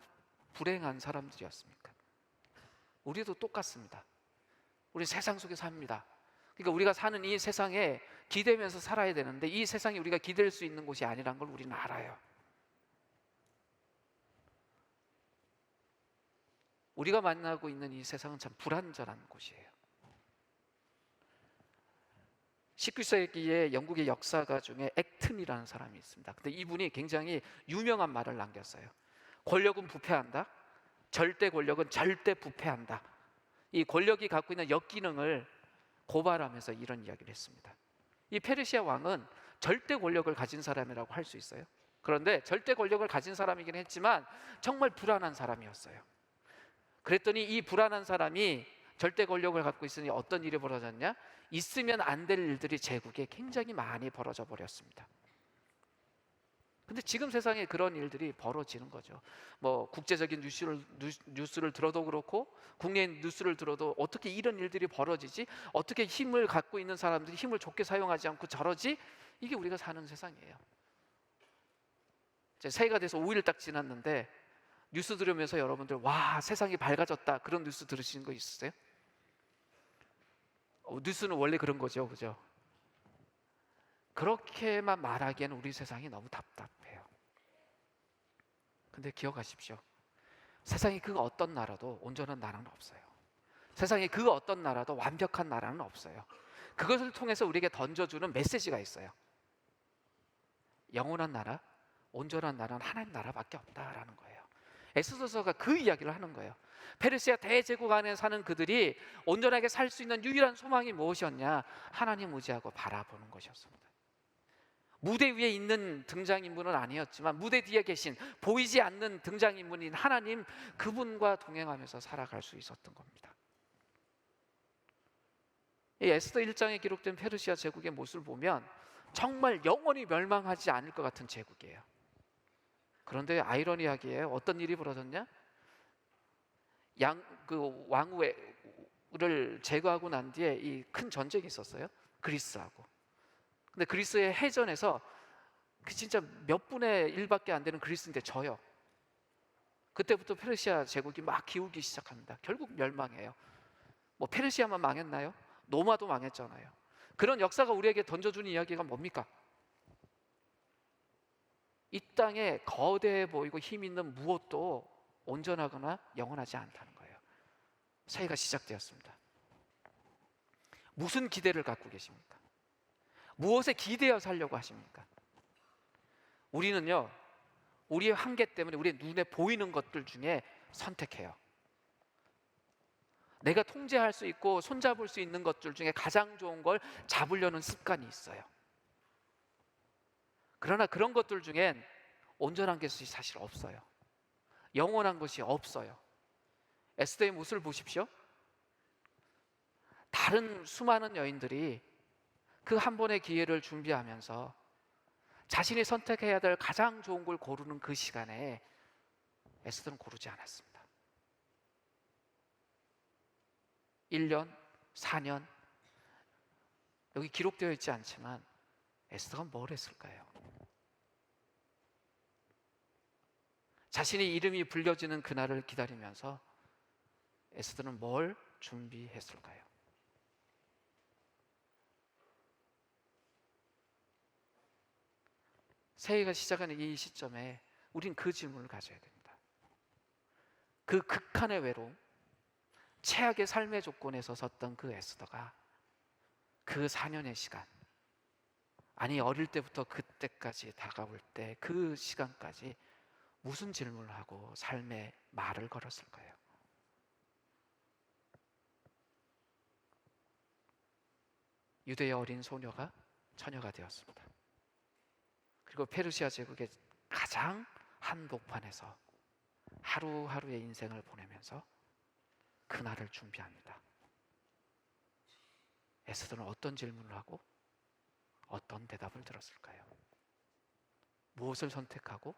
불행한 사람들이었습니까? 우리도 똑같습니다. 우리 세상 속에 삽니다. 그러니까 우리가 사는 이 세상에 기대면서 살아야 되는데 이 세상이 우리가 기댈 수 있는 곳이 아니란 걸 우리는 알아요. 우리가 만나고 있는 이 세상은 참 불완전한 곳이에요. 19세기에 영국의 역사가 중에 액튼이라는 사람이 있습니다. 근데 이분이 굉장히 유명한 말을 남겼어요. 권력은 부패한다. 절대 권력은 절대 부패한다. 이 권력이 갖고 있는 역기능을 고발하면서 이런 이야기를 했습니다. 이 페르시아 왕은 절대 권력을 가진 사람이라고 할 수 있어요. 그런데 절대 권력을 가진 사람이긴 했지만 정말 불안한 사람이었어요. 그랬더니 이 불안한 사람이 절대 권력을 갖고 있으니 어떤 일이 벌어졌냐? 있으면 안 될 일들이 제국에 굉장히 많이 벌어져 버렸습니다. 근데 지금 세상에 그런 일들이 벌어지는 거죠. 뭐 국제적인 뉴스를 들어도 그렇고 국내 뉴스를 들어도 어떻게 이런 일들이 벌어지지? 어떻게 힘을 갖고 있는 사람들이 힘을 좋게 사용하지 않고 저러지? 이게 우리가 사는 세상이에요. 새해가 돼서 5일 딱 지났는데 뉴스 들으면서 여러분들 와, 세상이 밝아졌다, 그런 뉴스 들으시는 거 있으세요? 뉴스는 원래 그런 거죠, 그죠? 그렇게만 말하기에는 우리 세상이 너무 답답해요. 근데 기억하십시오. 세상에 그 어떤 나라도 온전한 나라는 없어요. 세상에 그 어떤 나라도 완벽한 나라는 없어요. 그것을 통해서 우리에게 던져주는 메시지가 있어요. 영원한 나라, 온전한 나라는 하나님 나라밖에 없다라는 거예요. 에스더서가 그 이야기를 하는 거예요. 페르시아 대제국 안에 사는 그들이 온전하게 살 수 있는 유일한 소망이 무엇이었냐? 하나님 의지하고 바라보는 것이었습니다. 무대 위에 있는 등장인물은 아니었지만 무대 뒤에 계신 보이지 않는 등장인물인 하나님, 그분과 동행하면서 살아갈 수 있었던 겁니다. 이 에스더 1장에 기록된 페르시아 제국의 모습을 보면 정말 영원히 멸망하지 않을 것 같은 제국이에요. 그런데 아이러니하게 어떤 일이 벌어졌냐? 그 왕후를 제거하고 난 뒤에 이 큰 전쟁이 있었어요. 그리스하고. 근데 그리스의 해전에서 그 진짜 몇 분의 1밖에 안 되는 그리스인데 져요. 그때부터 페르시아 제국이 막 기우기 시작합니다. 결국 멸망해요. 뭐 페르시아만 망했나요? 로마도 망했잖아요. 그런 역사가 우리에게 던져주는 이야기가 뭡니까? 이 땅에 거대해 보이고 힘 있는 무엇도 온전하거나 영원하지 않다는 거예요. 새해가 시작되었습니다. 무슨 기대를 갖고 계십니까? 무엇에 기대어 살려고 하십니까? 우리는요, 우리의 한계 때문에 우리의 눈에 보이는 것들 중에 선택해요. 내가 통제할 수 있고 손잡을 수 있는 것들 중에 가장 좋은 걸 잡으려는 습관이 있어요. 그러나 그런 것들 중엔 온전한 것이 사실 없어요. 영원한 것이 없어요. 에스더의 모습을 보십시오. 다른 수많은 여인들이 그 한 번의 기회를 준비하면서 자신이 선택해야 될 가장 좋은 걸 고르는 그 시간에 에스더는 고르지 않았습니다. 1년, 4년, 여기 기록되어 있지 않지만 에스더가 뭘 했을까요? 자신의 이름이 불려지는 그날을 기다리면서 에스더는 뭘 준비했을까요? 새해가 시작하는 이 시점에 우린 그 질문을 가져야 됩니다. 그 극한의 외로움, 최악의 삶의 조건에서 섰던 그 에스더가 그 4년의 시간, 아니 어릴 때부터 그때까지 다가올 때 그 시간까지 무슨 질문을 하고 삶의 말을 걸었을까요? 유대의 어린 소녀가 처녀가 되었습니다. 그리고 페르시아 제국의 가장 한복판에서 하루하루의 인생을 보내면서 그날을 준비합니다. 에스더는 어떤 질문을 하고 어떤 대답을 들었을까요? 무엇을 선택하고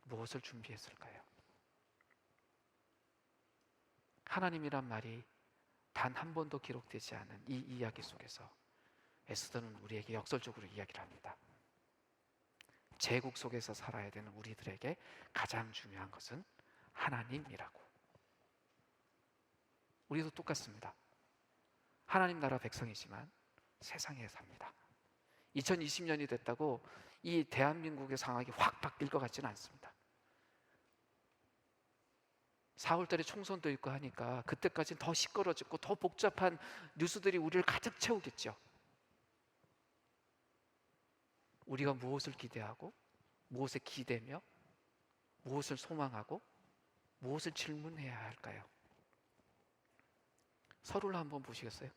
무엇을 준비했을까요? 하나님이란 말이 단 한 번도 기록되지 않은 이 이야기 속에서 에스더는 우리에게 역설적으로 이야기를 합니다. 제국 속에서 살아야 되는 우리들에게 가장 중요한 것은 하나님이라고. 우리도 똑같습니다. 하나님 나라 백성이지만 세상에 삽니다. 2020년이 됐다고 이 대한민국의 상황이 확 바뀔 것 같지는 않습니다. 4월달에 총선도 있고 하니까 그때까지는 더 시끄러지고 더 복잡한 뉴스들이 우리를 가득 채우겠죠. 우리가 무엇을 기대하고 무엇에 기대며 무엇을 소망하고 무엇을 질문해야 할까요? 서로를 한번 보시겠어요?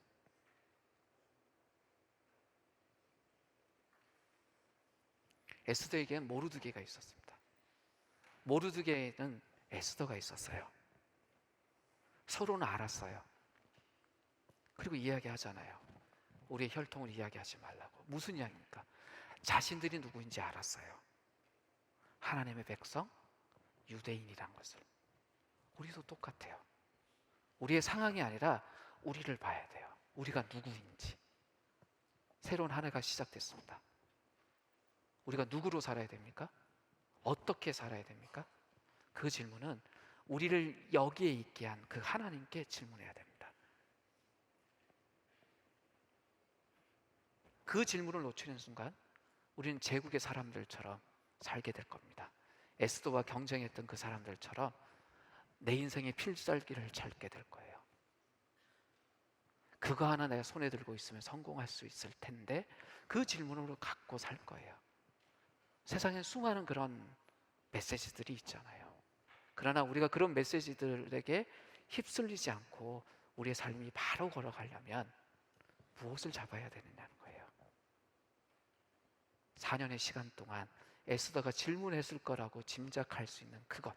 에스더에게는 모르드게가 있었습니다. 모르드게에는 에스더가 있었어요. 서로는 알았어요. 그리고 이야기하잖아요. 우리의 혈통을 이야기하지 말라고. 무슨 이야기입니까? 자신들이 누구인지 알았어요. 하나님의 백성, 유대인이란 것을. 우리도 똑같아요. 우리의 상황이 아니라 우리를 봐야 돼요. 우리가 누구인지. 새로운 한 해가 시작됐습니다. 우리가 누구로 살아야 됩니까? 어떻게 살아야 됩니까? 그 질문은 우리를 여기에 있게 한 그 하나님께 질문해야 됩니다. 그 질문을 놓치는 순간 우리는 제국의 사람들처럼 살게 될 겁니다. 에스더와 경쟁했던 그 사람들처럼 내 인생의 필살기를 찾게 될 거예요. 그거 하나 내가 손에 들고 있으면 성공할 수 있을 텐데 그 질문으로 갖고 살 거예요. 세상에 수많은 그런 메시지들이 있잖아요. 그러나 우리가 그런 메시지들에게 휩쓸리지 않고 우리의 삶이 바로 걸어가려면 무엇을 잡아야 되느냐는 거예요. 4년의 시간 동안 에스더가 질문했을 거라고 짐작할 수 있는 그것,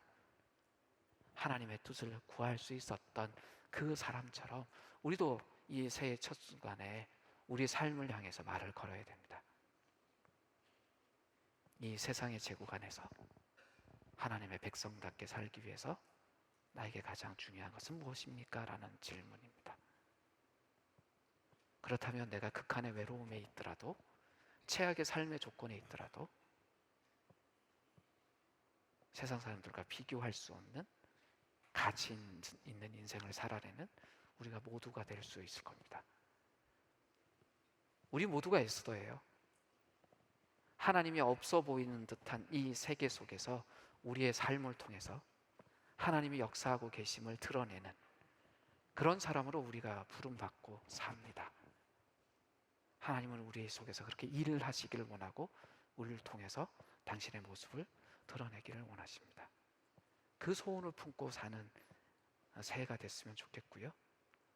하나님의 뜻을 구할 수 있었던 그 사람처럼 우리도 이 새해 첫 순간에 우리 삶을 향해서 말을 걸어야 됩니다. 이 세상의 제국 안에서 하나님의 백성답게 살기 위해서 나에게 가장 중요한 것은 무엇입니까? 라는 질문입니다. 그렇다면 내가 극한의 외로움에 있더라도, 최악의 삶의 조건에 있더라도 세상 사람들과 비교할 수 없는 가치 있는 인생을 살아내는 우리가 모두가 될 수 있을 겁니다. 우리 모두가 에스더예요. 하나님이 없어 보이는 듯한 이 세계 속에서 우리의 삶을 통해서 하나님이 역사하고 계심을 드러내는 그런 사람으로 우리가 부름받고 삽니다. 하나님은 우리 속에서 그렇게 일을 하시기를 원하고 우리를 통해서 당신의 모습을 드러내기를 원하십니다. 그 소원을 품고 사는 새해가 됐으면 좋겠고요.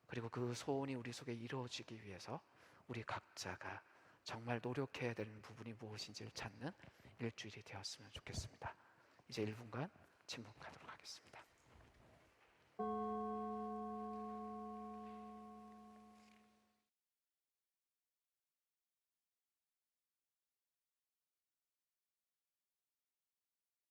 그리고 그 소원이 우리 속에 이루어지기 위해서 우리 각자가 정말 노력해야 되는 부분이 무엇인지를 찾는 일주일이 되었으면 좋겠습니다. 이제 1분간 침묵하도록 하겠습니다.